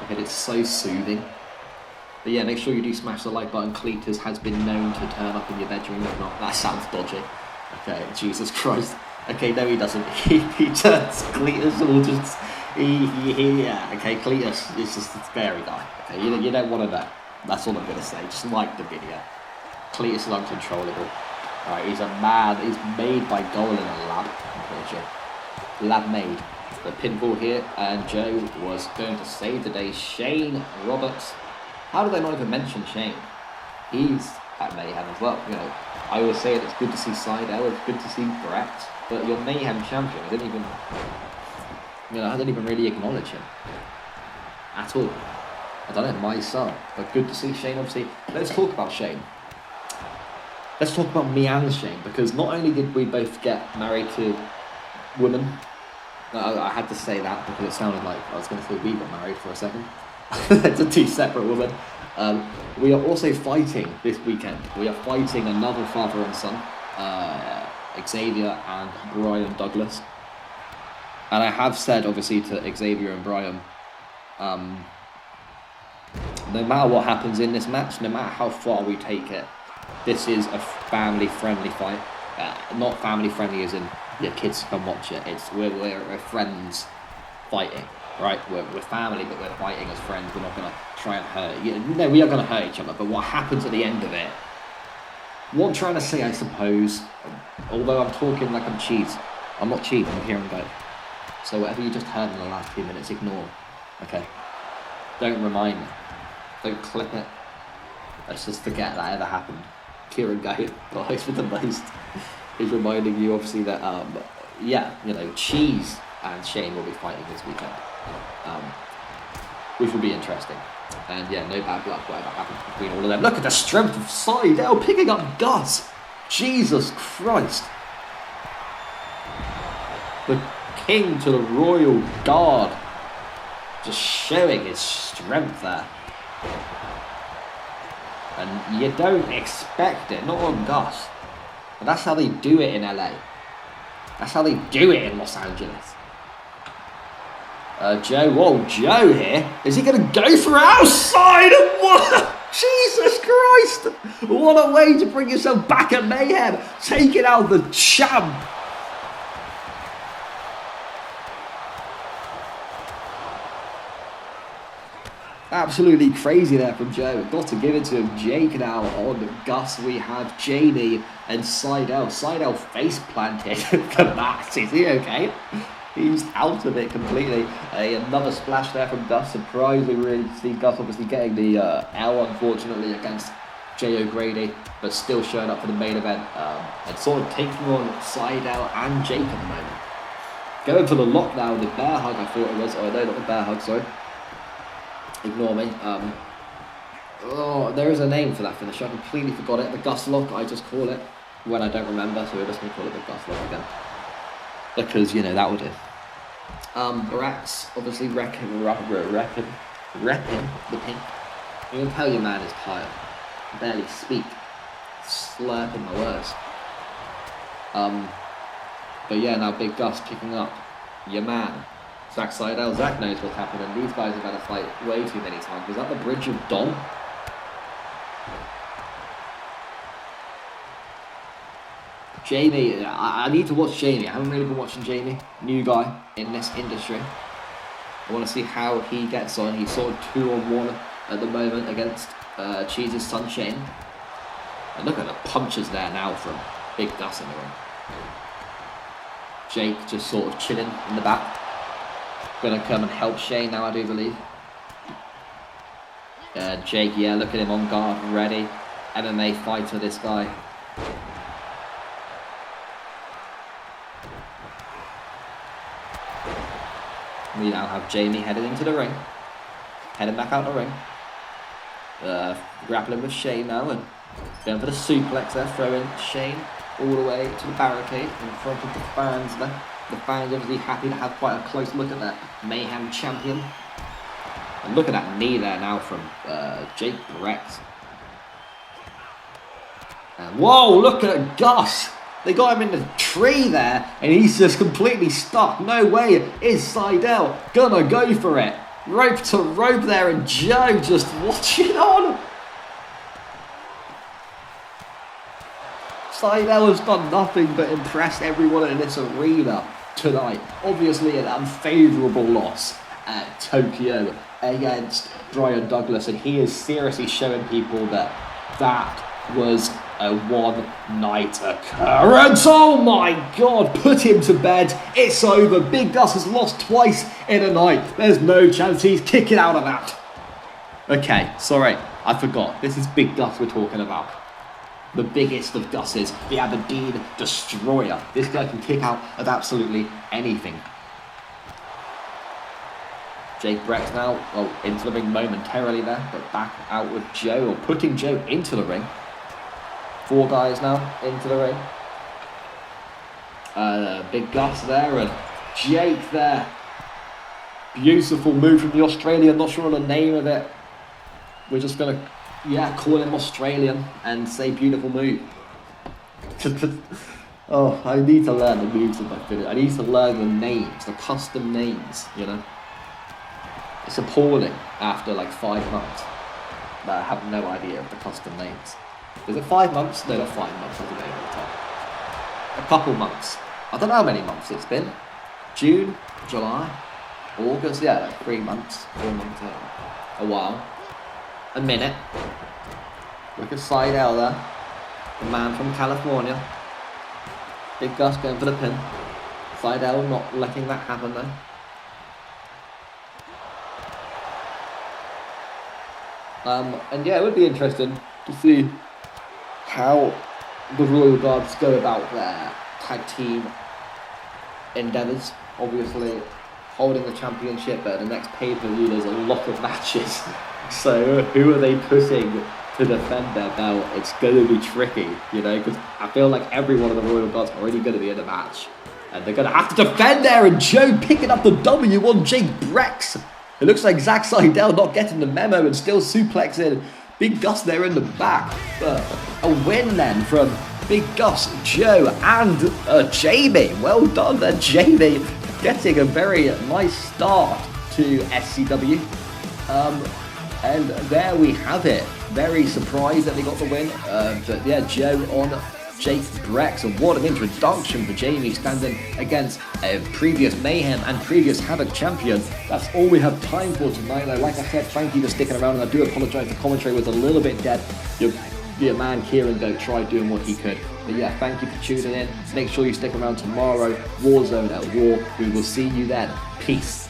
Okay, it's so soothing. But yeah, make sure you do smash the like button. Cletus has been known to turn up in your bedroom. If not, that sounds dodgy. Okay, Jesus Christ. Okay, no, he doesn't. He turns Cletus all just... Yeah, okay, Cletus is just a scary guy. Okay, you don't want to know. That's all I'm going to say. Just like the video. Cletus is uncontrollable. Alright, he's a man. He's made by Goal in a lab. Unfortunately. Lab made. The pinfall here, and Joe was going to save the day. Shane Roberts. How do they not even mention Shane? He's at Mayhem as well. You know, I always say it's good to see Seidel, it's good to see Brett, but your Mayhem champion, I didn't even really acknowledge him at all. I don't know, my son, but good to see Shane. Obviously, let's talk about Shane. Let's talk about me and Shane, because not only did we both get married to women, I had to say that because it sounded like I was going to say we got married for a second. To two separate women. We are also fighting this weekend. We are fighting another father and son, Xavier and Brian Douglas. And I have said, obviously, to Xavier and Brian, no matter what happens in this match, no matter how far we take it, this is a family-friendly fight. Not family-friendly as in your kids can watch it. It's we're friends fighting. Right, we're family, but we're fighting as friends. We're not going to try and hurt you. No, we are going to hurt each other, but what happens at the end of it? What I'm trying to say, I suppose, although I'm talking like I'm cheese, I'm not cheese, I'm here and go. So whatever you just heard in the last few minutes, ignore. Okay? Don't remind me. Don't clip it. Let's just forget that ever happened. Kieran Gay, the host with the most, is reminding you, obviously, that, yeah, you know, Cheese and Shane will be fighting this weekend. Which will be interesting. And yeah, no bad luck whatever happens between all of them. Look at the strength of Seidel picking up Gus. Jesus Christ. The king to the royal guard. Just showing his strength there. And you don't expect it, not on Gus. But that's how they do it in LA. That's how they do it in Los Angeles. Joe, whoa, Joe here. Is he going to go for outside? What? Jesus Christ. What a way to bring yourself back at Mayhem. Taking out the champ. Absolutely crazy there from Joe. Got to give it to him. Jake now on Gus. We have Jamie and Seidel. Seidel face planted. Max, is he okay? He's out of it completely. Another splash there from Gus. Surprisingly, really to see Gus obviously getting the L, unfortunately, against Jay O'Grady, but still showing up for the main event and sort of taking on Seidel and Jake at the moment. Going for the lock now, the bear hug, I thought it was. Oh, no, not the bear hug, sorry. Ignore me. Oh, there is a name for that finish. I completely forgot it. The Gus lock, I just call it when I don't remember, so we're just going to call it the Gus lock again. Because, you know, that would do. Barack's obviously repping the pink. You can tell your man is tired. Barely speak. Slurping my words. But yeah, now Big Gus picking up your man. Zack Seidel. Zack knows what's happening. These guys have had a fight way too many times. Was that the Bridge of Dom? Jamie, I need to watch Jamie. I haven't really been watching Jamie. New guy in this industry. I want to see how he gets on. He's sort of 2-on-1 at the moment against Cheese's son Shane. And look at the punches there now from Big Gus in the ring. Jake just sort of chilling in the back. Gonna come and help Shane now, I do believe. Jake, yeah, look at him on guard, ready. MMA fighter, this guy. We now have Jamie headed into the ring. Heading back out the ring. Grappling with Shane now and going for the suplex there, throwing Shane all the way to the barricade in front of the fans there. The fans obviously happy to have quite a close look at that Mayhem champion. And look at that knee there now from Jake Brett. And whoa, look at Gus They got him in the tree there, and he's just completely stuck. No way is Seidel gonna go for it. Rope to rope there, and Joe just watching on. Seidel has done nothing but impress everyone in this arena tonight. Obviously an unfavourable loss at Tokyo against Brian Douglas, and he is seriously showing people that was a one-night occurrence. Oh my god, put him to bed. It's over. Big Gus has lost twice in a night. There's no chance he's kicking out of that. Okay, sorry, I forgot. This is Big Gus we're talking about. The biggest of Gus's, the Aberdeen Destroyer. This guy can kick out of absolutely anything. Jake Brex now, well, into the ring momentarily there, but back out with Joe, or putting Joe into the ring. 4 guys now into the ring. Big Gus there, and Jake there. Beautiful move from the Australian, not sure on the name of it. We're just going to, call him Australian and say beautiful move. Oh, I need to learn the moves of my finish. I need to learn the names, the custom names, you know. It's appalling after like 5 months that I have no idea of the custom names. Is it 5 months? No, not 5 months. I don't know. A couple months. I don't know how many months it's been. June, July, August. Yeah, like 3 months, 4 months. A while. A minute. Look at Seidel there. The man from California. Big Gus going for the pin. Seidel not letting that happen though. And yeah, it would be interesting to see how the Royal Guards go about their tag team endeavours. Obviously, holding the championship, but at the next pay-per-view there's a lot of matches. So who are they putting to defend their belt? It's going to be tricky, you know, because I feel like every one of the Royal Guards are already going to be in the match. And they're going to have to defend there, and Joe picking up the W on Jake Brex. It looks like Zack Seidel not getting the memo and still suplexing Big Gus there in the back. But a win then from Big Gus, Joe and Jamie. Well done there, Jamie. Getting a very nice start to SCW. And there we have it. Very surprised that they got the win. But yeah, Joe on Jake Brex. And what an introduction for Jamie, standing against a previous Mayhem and previous Havoc champion. That's all we have time for tonight. Like I said, thank you for sticking around, and I do apologise, the commentary was a little bit dead. Your man Kieran tried doing what he could. But yeah, thank you for tuning in. Make sure you stick around tomorrow. Warzone at War. We will see you then. Peace.